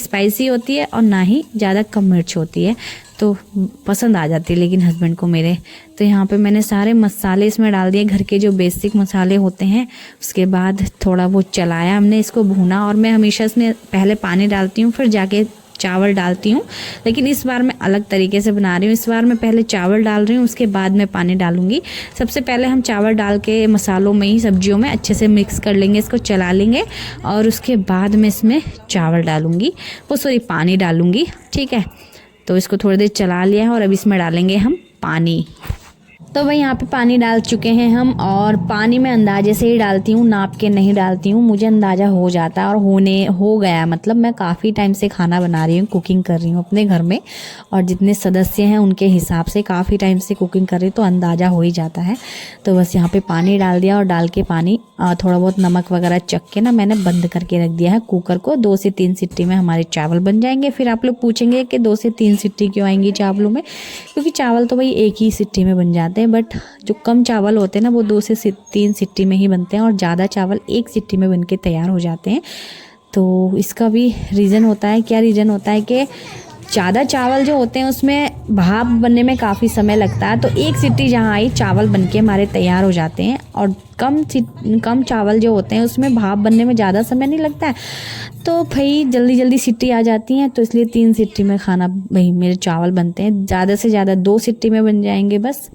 Spicy होती है और ना ही ज़्यादा कम मिर्च होती है, तो पसंद आ जाती है लेकिन हस्बैंड को मेरे। तो यहाँ पे मैंने सारे मसाले इसमें डाल दिए, घर के जो बेसिक मसाले होते हैं। उसके बाद थोड़ा वो चलाया हमने, इसको भूना। और मैं हमेशा इसमें पहले पानी डालती हूँ फिर जाके चावल डालती हूँ, लेकिन इस बार मैं अलग तरीके से बना रही हूँ। इस बार मैं पहले चावल डाल रही हूँ, उसके बाद मैं पानी डालूंगी। सबसे पहले हम चावल डाल के मसालों में ही, सब्जियों में अच्छे से मिक्स कर लेंगे, इसको चला लेंगे और उसके बाद मैं इसमें चावल डालूंगी, पानी डालूंगी। ठीक है, तो इसको थोड़ी देर चला लिया है और अब इसमें डालेंगे हम पानी। तो भाई यहाँ पे पानी डाल चुके हैं हम, और पानी में अंदाजे से ही डालती हूँ, नाप के नहीं डालती हूँ। मुझे अंदाज़ा हो जाता है और हो गया। मतलब मैं काफ़ी टाइम से खाना बना रही हूँ, कुकिंग कर रही हूँ अपने घर में, और जितने सदस्य हैं उनके हिसाब से काफ़ी टाइम से कुकिंग कर रही हूँ, तो अंदाज़ा हो ही जाता है। तो बस यहाँ पे पानी डाल दिया, और डाल के पानी थोड़ा बहुत नमक वगैरह चख के ना मैंने बंद करके रख दिया है कुकर को। 2 से 3 सीटी में हमारे चावल बन जाएंगे। फिर आप लोग पूछेंगे कि 2 से 3 सीटी क्यों आएंगी चावलों में, क्योंकि चावल तो भाई एक ही सीटी में बन जाते हैं, बट जो कम चावल होते हैं ना वो 2 से 3 सीटी में ही बनते हैं, और ज़्यादा चावल 1 सीटी में बन के तैयार हो जाते हैं। तो इसका भी रीज़न होता है। क्या रीज़न होता है कि ज़्यादा चावल जो होते हैं उसमें भाप बनने में काफ़ी समय लगता है, तो 1 सीटी जहाँ आई चावल बनके हमारे तैयार हो जाते हैं। और कम चावल जो होते हैं उसमें भाप बनने में ज़्यादा समय नहीं लगता है, तो भाई जल्दी जल्दी सीटी आ जाती हैं। तो इसलिए 3 सीटी में खाना भाई मेरे चावल बनते हैं, ज़्यादा से ज़्यादा 2 सीटी में बन जाएंगे बस।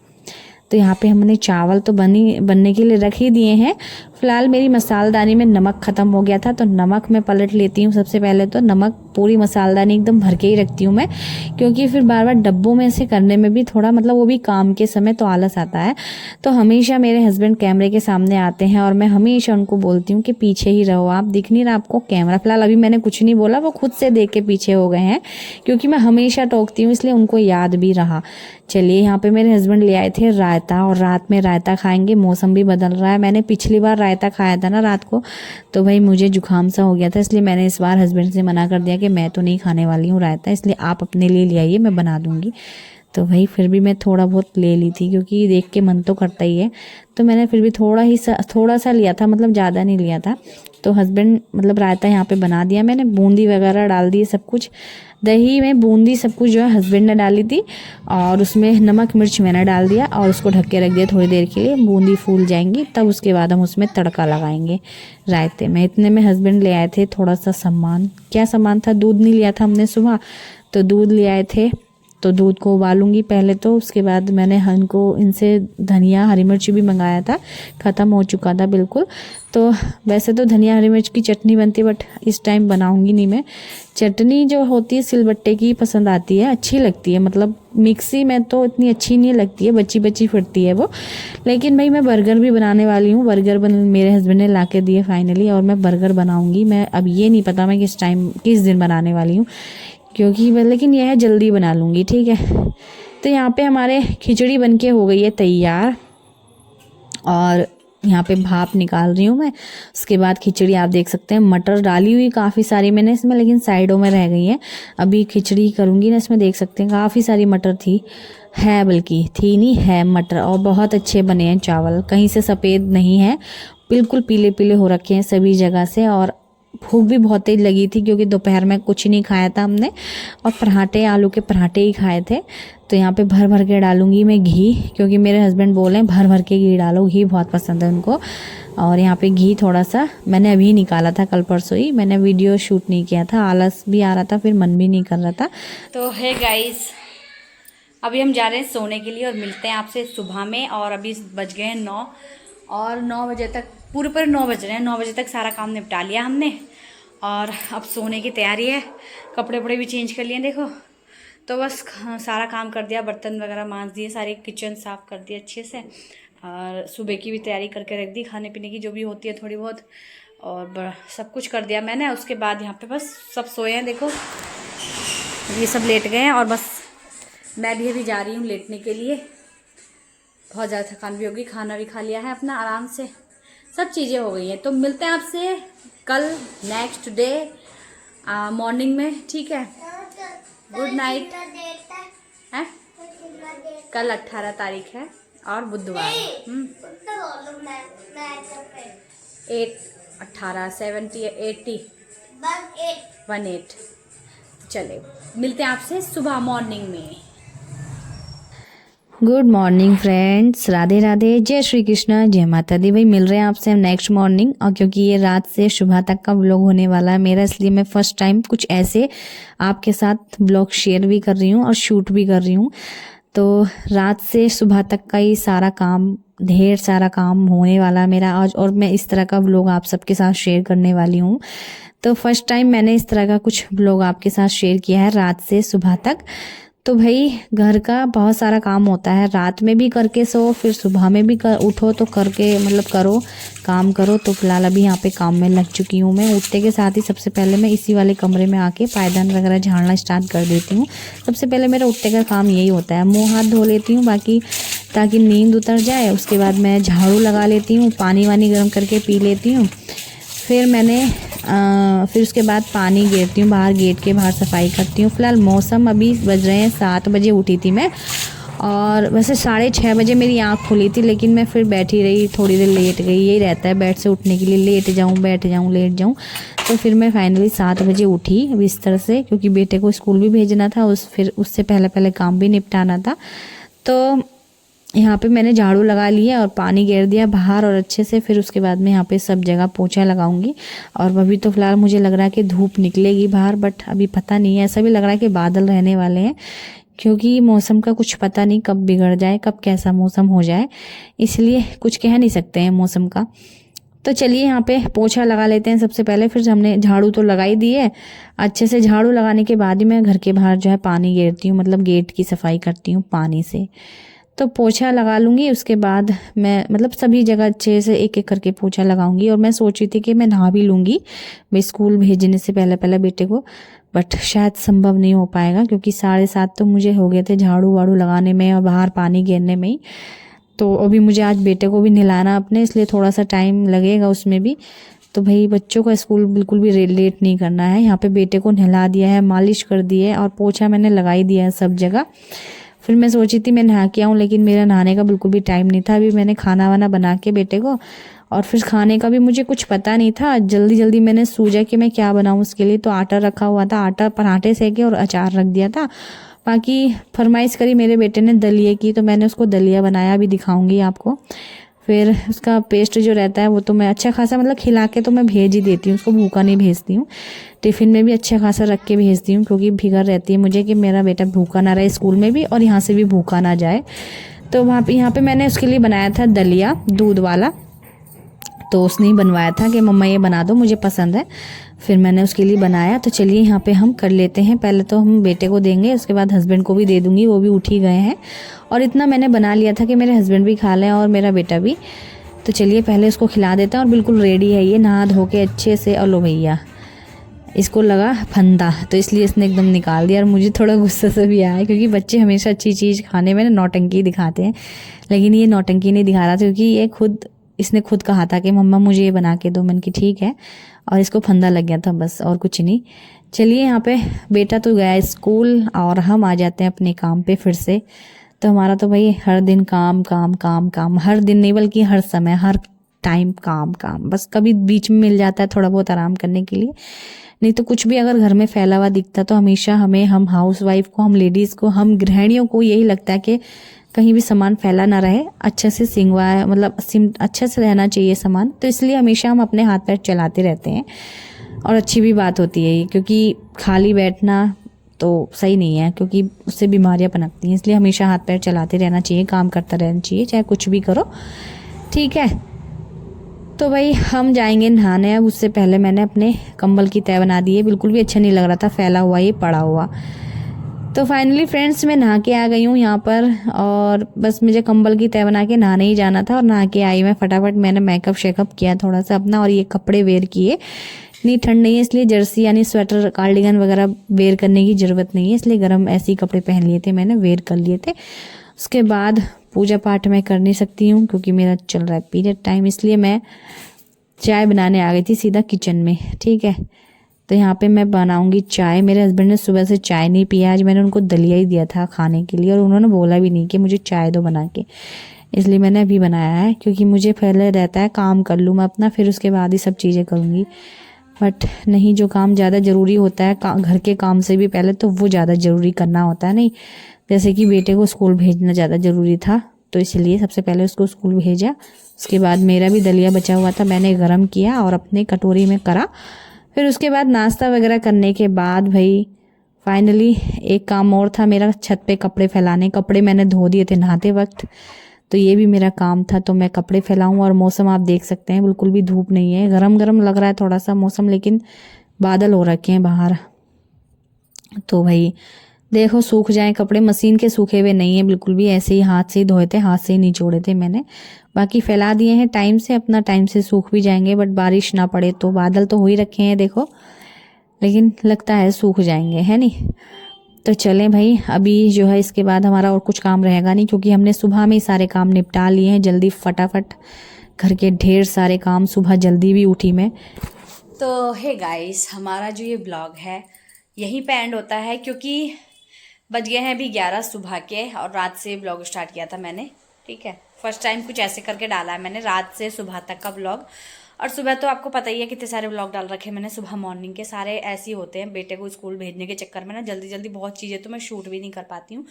तो यहाँ पे हमने चावल तो बनने के लिए रख ही दिए हैं। फ़िलहाल मेरी मसालदानी में नमक ख़त्म हो गया था, तो नमक मैं पलट लेती हूँ। सबसे पहले तो नमक पूरी मसालदानी एकदम भर के ही रखती हूँ मैं, क्योंकि फिर बार बार डब्बों में से करने में भी थोड़ा, मतलब वो भी काम के समय तो आलस आता है। तो हमेशा मेरे हस्बैंड कैमरे के सामने आते हैं और मैं हमेशा उनको बोलती हूँ कि पीछे ही रहो, आप दिख नहीं रहा आपको कैमरा। फिलहाल अभी मैंने कुछ नहीं बोला, वो खुद से देख के पीछे हो गए हैं, क्योंकि मैं हमेशा टोकती हूँ, इसलिए उनको याद भी रहा। चलिए, यहाँ पे मेरे हस्बैंड ले आए थे रायता, और रात में रायता खाएंगे। मौसम भी बदल रहा है। मैंने पिछली बार रायता खाया था ना रात को, तो भाई मुझे जुकाम सा हो गया था, इसलिए मैंने इस बार हस्बैंड से मना कर दिया कि मैं तो नहीं खाने वाली हूँ रायता, इसलिए आप अपने लिए ले आइए, मैं बना दूँगी। तो भाई फिर भी मैं थोड़ा बहुत ले ली थी, क्योंकि देख के मन तो करता ही है। तो मैंने फिर भी थोड़ा सा लिया था, मतलब ज़्यादा नहीं लिया था। तो हस्बैंड, मतलब रायता यहाँ पे बना दिया मैंने, बूंदी वगैरह डाल दी, सब कुछ दही में बूंदी सब कुछ जो है हस्बैंड ने डाली थी, और उसमें नमक मिर्च मैंने डाल दिया, और उसको ढक के रख दिया थोड़ी देर के लिए। बूंदी फूल जाएंगी तब उसके बाद हम उसमें तड़का लगाएंगे रायते में। इतने में हस्बैंड ले आए थे थोड़ा सा सामान। क्या सामान था? दूध नहीं लिया था हमने सुबह, तो दूध ले आए थे। तो दूध को उबालूंगी पहले, तो उसके बाद मैंने इनसे धनिया हरी मिर्च भी मंगाया था, ख़त्म हो चुका था बिल्कुल। तो वैसे तो धनिया हरी मिर्च की चटनी बनती है, बट इस टाइम बनाऊंगी नहीं मैं। चटनी जो होती है सिलबट्टे की पसंद आती है, अच्छी लगती है, मतलब मिक्सी में तो इतनी अच्छी नहीं लगती है, बची बची फिरती है वो। लेकिन भाई मैं बर्गर भी बनाने वाली हूँ। मेरे हस्बैंड ने ला के दिए फाइनली, और मैं बर्गर बनाऊंगी। मैं अब ये नहीं पता मैं किस दिन बनाने वाली हूँ, क्योंकि लेकिन यह है जल्दी बना लूँगी। ठीक है, तो यहाँ पे हमारे खिचड़ी बनके हो गई है तैयार, और यहाँ पे भाप निकाल रही हूँ मैं। उसके बाद खिचड़ी आप देख सकते हैं, मटर डाली हुई काफ़ी सारी मैंने इसमें, लेकिन साइडों में रह गई है। अभी खिचड़ी करूँगी ना, इसमें देख सकते हैं काफ़ी सारी मटर बल्कि थी नहीं है मटर, और बहुत अच्छे बने हैं चावल, कहीं से सफ़ेद नहीं है, बिल्कुल पीले पीले हो रखे हैं सभी जगह से। और भूख भी बहुत तेज लगी थी, क्योंकि दोपहर में कुछ नहीं खाया था हमने, और आलू के पराठे ही खाए थे। तो यहाँ पे भर भर के डालूंगी मैं घी, क्योंकि मेरे हस्बैंड बोले हैं भर भर के घी डालो, घी बहुत पसंद है उनको। और यहाँ पे घी थोड़ा सा मैंने अभी निकाला था, कल परसों ही। मैंने वीडियो शूट नहीं किया था, आलस भी आ रहा था, फिर मन भी नहीं कर रहा था। तो है गाइस, अभी हम जा रहे हैं सोने के लिए, और मिलते हैं आपसे सुबह में। और अभी बज गए हैं 9, और 9 बजे तक, पूरे 9 बज रहे हैं, 9 बजे तक सारा काम निपटा लिया हमने, और अब सोने की तैयारी है। कपड़े वपड़े भी चेंज कर लिए देखो, तो बस सारा काम कर दिया, बर्तन वगैरह मांज दिए, सारे किचन साफ़ कर दिए अच्छे से, और सुबह की भी तैयारी करके रख दी, खाने पीने की जो भी होती है थोड़ी बहुत, और सब कुछ कर दिया मैंने। उसके बाद यहाँ पे बस सब सोए हैं, देखो ये सब लेट गए हैं, और बस मैं भी अभी जा रही हूँ लेटने के लिए। बहुत ज़्यादा थकान भी होगी, खाना भी खा लिया है अपना आराम से, सब चीज़ें हो गई हैं। तो मिलते हैं आपसे कल नेक्स्ट डे मॉर्निंग में, ठीक है? Good night. है कल 18 तारीख है, और बुधवार 8 18 70 80 18। चले मिलते हैं आपसे सुबह मॉर्निंग में। Good morning friends, Radhe Radhe, जय श्री कृष्णा, जय माता दी। भाई मिल रहे हैं आपसे हम नेक्स्ट मॉर्निंग, और क्योंकि ये रात से सुबह तक का व्लॉग होने वाला है मेरा, इसलिए मैं फर्स्ट टाइम कुछ ऐसे आपके साथ व्लॉग शेयर भी कर रही हूँ और शूट भी कर रही हूँ। तो रात से सुबह तक का ही सारा काम, ढेर सारा काम होने वाला मेरा आज, और मैं इस तरह का व्लॉग आप सबके साथ शेयर करने वाली हूँ। तो फर्स्ट टाइम मैंने इस तरह का कुछ व्लॉग आपके साथ शेयर किया है रात से सुबह तक। तो भाई घर का बहुत सारा काम होता है, रात में भी करके सो, फिर सुबह में भी उठो तो करके मतलब करो, काम करो। तो फिलहाल अभी यहाँ पे काम में लग चुकी हूँ मैं। उठते के साथ ही सबसे पहले मैं इसी वाले कमरे में आके पायदान वगैरह झाड़ना स्टार्ट कर देती हूँ। सबसे पहले मेरा उठते का काम यही होता है। मुँह हाथ धो लेती हूँ बाकी, ताकि नींद उतर जाए। उसके बाद मैं झाड़ू लगा लेती हूँ, पानी वानी गर्म करके पी लेती हूँ। फिर उसके बाद पानी गिरती हूँ बाहर, गेट के बाहर सफाई करती हूँ। फिलहाल मौसम अभी बज रहे हैं 7 बजे उठी थी मैं, और वैसे 6:30 बजे मेरी आँख खुली थी, लेकिन मैं फिर बैठी रही, थोड़ी देर लेट गई। यही रहता है बेड से उठने के लिए, लेट जाऊँ बैठ जाऊँ लेट जाऊँ। तो फिर मैं फाइनली 7 बजे उठी बिस्तर से, क्योंकि बेटे को स्कूल भी भेजना था, फिर उससे पहले काम भी निपटाना था। तो यहाँ पे मैंने झाड़ू लगा लिया और पानी गिर दिया बाहर और अच्छे से। फिर उसके बाद मैं यहाँ पे सब जगह पोछा लगाऊंगी। और अभी तो फिलहाल मुझे लग रहा है कि धूप निकलेगी बाहर, बट अभी पता नहीं है। ऐसा भी लग रहा है कि बादल रहने वाले हैं, क्योंकि मौसम का कुछ पता नहीं कब बिगड़ जाए, कब कैसा मौसम हो जाए, इसलिए कुछ कह नहीं सकते हैं मौसम का। तो चलिए यहाँ पे पोछा लगा लेते हैं सबसे पहले। फिर हमने झाड़ू तो लगा ही दी है। अच्छे से झाड़ू लगाने के बाद ही मैं घर के बाहर जो है पानी गेरती हूँ, मतलब गेट की सफाई करती हूँ पानी से। तो पोछा लगा लूँगी, उसके बाद मैं मतलब सभी जगह अच्छे से एक एक करके पोछा लगाऊंगी। और मैं सोच रही थी कि मैं नहा भी लूँगी मैं स्कूल भेजने से पहले बेटे को, बट शायद संभव नहीं हो पाएगा, क्योंकि 7:30 तो मुझे हो गए थे झाड़ू वाड़ू लगाने में और बाहर पानी गिरने में ही। तो अभी मुझे आज बेटे को भी नहलाना अपने, इसलिए थोड़ा सा टाइम लगेगा उसमें भी। तो भाई बच्चों का स्कूल बिल्कुल भी लेट नहीं करना है। यहाँ पे बेटे को नहला दिया है, मालिश कर दी है और पोछा मैंने लगा ही दिया है सब जगह। फिर मैं सोची थी मैं नहा के आऊँ, लेकिन मेरा नहाने का बिल्कुल भी टाइम नहीं था। अभी मैंने खाना वाना बना के बेटे को, और फिर खाने का भी मुझे कुछ पता नहीं था। जल्दी जल्दी मैंने सोचा कि मैं क्या बनाऊँ उसके लिए। तो आटा रखा हुआ था, आटा पराठे सेके और अचार रख दिया था। बाकी फरमाइश करी मेरे बेटे ने दलिए की, तो मैंने उसको दलिया बनाया, भी दिखाऊंगी आपको। फिर उसका पेस्ट जो रहता है वो तो मैं अच्छा खासा मतलब खिला के तो मैं भेज ही देती हूँ उसको, भूखा नहीं भेजती हूँ। टिफ़िन में भी अच्छा खासा रख के भेजती हूँ, क्योंकि फिक्र रहती है मुझे कि मेरा बेटा भूखा ना रहे स्कूल में भी, और यहाँ से भी भूखा ना जाए। तो यहाँ पे मैंने उसके लिए बनाया था दलिया दूध वाला। तो उसने ही बनवाया था कि मम्मा ये बना दो, मुझे पसंद है। फिर मैंने उसके लिए बनाया। तो चलिए यहाँ पे हम कर लेते हैं। पहले तो हम बेटे को देंगे, उसके बाद हस्बैंड को भी दे दूँगी, वो भी उठ ही गए हैं। और इतना मैंने बना लिया था कि मेरे हस्बैंड भी खा लें और मेरा बेटा भी। तो चलिए पहले उसको खिला देते हैं। और बिल्कुल रेडी है ये, नहा धो के अच्छे से। और लो भैया, इसको लगा फंदा, तो इसलिए इसने एकदम निकाल दिया। और मुझे थोड़ा गुस्सा से भी आया, क्योंकि बच्चे हमेशा अच्छी चीज़ खाने में नौटंकी दिखाते हैं, लेकिन ये नौटंकी नहीं दिखा रहा था, क्योंकि इसने खुद कहा था कि मम्मा मुझे ये बना के दो। मैंने की ठीक है, और इसको फंदा लग गया था बस, और कुछ नहीं। चलिए यहाँ पे बेटा तो गया स्कूल, और हम आ जाते हैं अपने काम पे फिर से। तो हमारा तो भाई हर दिन काम काम काम काम, हर दिन नहीं बल्कि हर समय हर टाइम काम काम। बस कभी बीच में मिल जाता है थोड़ा बहुत आराम करने के लिए, नहीं तो कुछ भी अगर घर में फैला हुआ दिखता तो हमेशा हम हाउसवाइफ को, हम लेडीज़ को, हम गृहिणियों को यही लगता है कि कहीं भी सामान फैला ना रहे, अच्छे से सिंगवा मतलब अच्छे से रहना चाहिए सामान। तो इसलिए हमेशा हम अपने हाथ पैर चलाते रहते हैं, और अच्छी भी बात होती है ये, क्योंकि खाली बैठना तो सही नहीं है, क्योंकि उससे बीमारियां पनपती हैं। इसलिए हमेशा हाथ पैर चलाते रहना चाहिए, काम करता रहना चाहिए, चाहे कुछ भी करो, ठीक है। तो भाई हम जाएंगे नहाने। अब उससे पहले मैंने अपने कंबल की तह बना दी है, बिल्कुल भी अच्छा नहीं लग रहा था फैला हुआ ये पड़ा हुआ। तो फाइनली फ्रेंड्स मैं नहा के आ गई हूँ यहाँ पर, और बस मुझे कंबल की तह बना के नहाने ही जाना था। और नहा के आई मैं फटाफट, मैंने मेकअप शेकअप किया थोड़ा सा अपना, और ये कपड़े वेयर किए। इतनी ठंड नहीं है, इसलिए जर्सी यानी स्वेटर कार्डिगन वगैरह वेयर करने की ज़रूरत नहीं है, इसलिए गर्म ऐसे ही कपड़े पहन लिए थे मैंने, वेयर कर लिए थे। उसके बाद पूजा पाठ मैं कर नहीं सकती हूँ, क्योंकि मेरा चल रहा है पीरियड टाइम, इसलिए मैं चाय बनाने आ गई थी सीधा किचन में, ठीक है। तो यहाँ पे मैं बनाऊंगी चाय। मेरे हस्बैंड ने सुबह से चाय नहीं पिया, आज मैंने उनको दलिया ही दिया था खाने के लिए, और उन्होंने बोला भी नहीं कि मुझे चाय दो बना के, इसलिए मैंने अभी बनाया है। क्योंकि मुझे पहले रहता है काम कर लूँ मैं अपना, फिर उसके बाद ही सब चीज़ें करूँगी। बट नहीं, जो काम ज़्यादा ज़रूरी होता है घर के काम से भी पहले तो वो ज़्यादा ज़रूरी करना होता है। नहीं, जैसे कि बेटे को स्कूल भेजना ज़्यादा ज़रूरी था, तो इसलिए सबसे पहले उसको स्कूल भेजा। उसके बाद मेरा भी दलिया बचा हुआ था, मैंने गरम किया और अपने कटोरी में करा। फिर उसके बाद नाश्ता वगैरह करने के बाद भाई फाइनली एक काम और था मेरा, छत पे कपड़े फैलाने। कपड़े मैंने धो दिए थे नहाते वक्त, तो ये भी मेरा काम था, तो मैं कपड़े फैलाऊं। और मौसम आप देख सकते हैं, बिल्कुल भी धूप नहीं है, गरम गरम लग रहा है थोड़ा सा मौसम, लेकिन बादल हो रखे हैं बाहर। तो भाई देखो, सूख जाए कपड़े, मशीन के सूखे हुए नहीं है बिल्कुल भी, ऐसे ही हाथ से ही धोए थे, हाथ से ही निचोड़े थे मैंने। बाकी फैला दिए हैं टाइम से, अपना टाइम से सूख भी जाएंगे, बट बारिश ना पड़े तो। बादल तो हो ही रखे हैं देखो, लेकिन लगता है सूख जाएंगे, है नहीं। तो चलें भाई, अभी जो है इसके बाद हमारा और कुछ काम रहेगा नहीं, क्योंकि हमने सुबह में ही सारे काम निपटा लिए हैं जल्दी फटाफट। घर के ढेर सारे काम, सुबह जल्दी भी उठी मैं। तो हे गाइस, हमारा जो ये ब्लॉग है यहीं पे एंड होता है, क्योंकि बज गए हैं अभी 11 सुबह के, और रात से ब्लॉग स्टार्ट किया था मैंने। ठीक है, फर्स्ट टाइम कुछ ऐसे करके डाला है मैंने, रात से सुबह तक का ब्लॉग। और सुबह तो आपको पता ही है कितने सारे ब्लॉग डाल रखे हैं मैंने सुबह मॉर्निंग के, सारे ऐसे ही होते हैं। बेटे को स्कूल भेजने के चक्कर में ना जल्दी जल्दी बहुत चीज़ें तो मैं शूट भी नहीं कर पाती हूँ,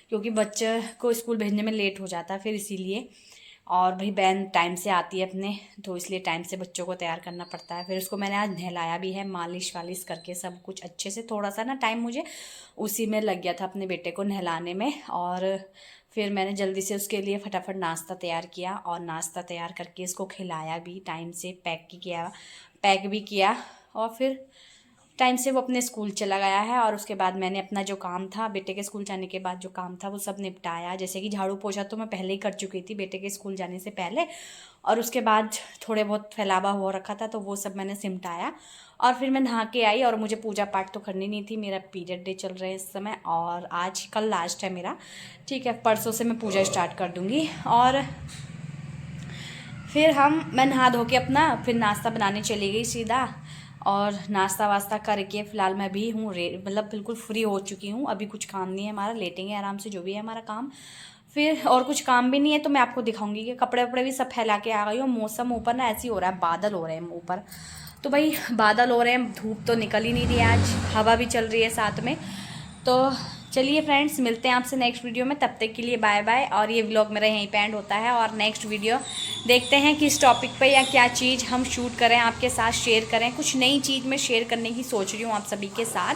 क्योंकि बच्चे को स्कूल भेजने में लेट हो जाता है फिर, इसीलिए। और भाई बहन टाइम से आती है अपने, तो इसलिए टाइम से बच्चों को तैयार करना पड़ता है। फिर उसको मैंने आज नहलाया भी है, मालिश वालिश करके सब कुछ अच्छे से। थोड़ा सा ना टाइम मुझे उसी में लग गया था अपने बेटे को नहलाने में, और फिर मैंने जल्दी से उसके लिए फटाफट नाश्ता तैयार किया, और नाश्ता तैयार करके इसको खिलाया भी टाइम से, पैक भी किया। और फिर टाइम से वो अपने स्कूल चला गया है। और उसके बाद मैंने अपना जो काम था, बेटे के स्कूल जाने के बाद जो काम था वो सब निपटाया। जैसे कि झाड़ू पोछा तो मैं पहले ही कर चुकी थी बेटे के स्कूल जाने से पहले, और उसके बाद थोड़े बहुत फैलावा हो रखा था तो वो सब मैंने सिमटाया। और फिर मैं नहा के आई, और मुझे पूजा पाठ तो करनी नहीं थी, मेरा पीरियड डे चल रहे हैं इस समय, और आज कल लास्ट है मेरा। ठीक है, परसों से मैं पूजा स्टार्ट कर दूँगी। और फिर मैं नहा धो के अपना फिर नाश्ता बनाने चली गई सीधा। और नाश्ता वास्ता करके फ़िलहाल मैं भी हूँ मतलब बिल्कुल फ्री हो चुकी हूँ। अभी कुछ काम नहीं है हमारा, लेटेंगे आराम से, जो भी है हमारा काम। फिर और कुछ काम भी नहीं है, तो मैं आपको दिखाऊंगी कि कपड़े वपड़े भी सब फैला के आ गई हूँ। मौसम ऊपर ना ऐसे ही हो रहा है, बादल हो रहे हैं ऊपर, तो भाई बादल हो रहे हैं, धूप तो निकल ही नहीं रही है आज, हवा भी चल रही है साथ में। तो चलिए फ्रेंड्स, मिलते हैं आपसे नेक्स्ट वीडियो में, तब तक के लिए बाय बाय। और ये व्लॉग मेरा यहीं पे एंड होता है, और नेक्स्ट वीडियो देखते हैं किस टॉपिक पे या क्या चीज़ हम शूट करें, आपके साथ शेयर करें। कुछ नई चीज़ मैं शेयर करने की सोच रही हूँ आप सभी के साथ।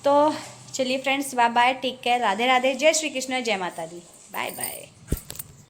तो चलिए friends, bye bye, take care, Radhe Radhe, जय श्री कृष्ण, जय माता दी, बाय बाय।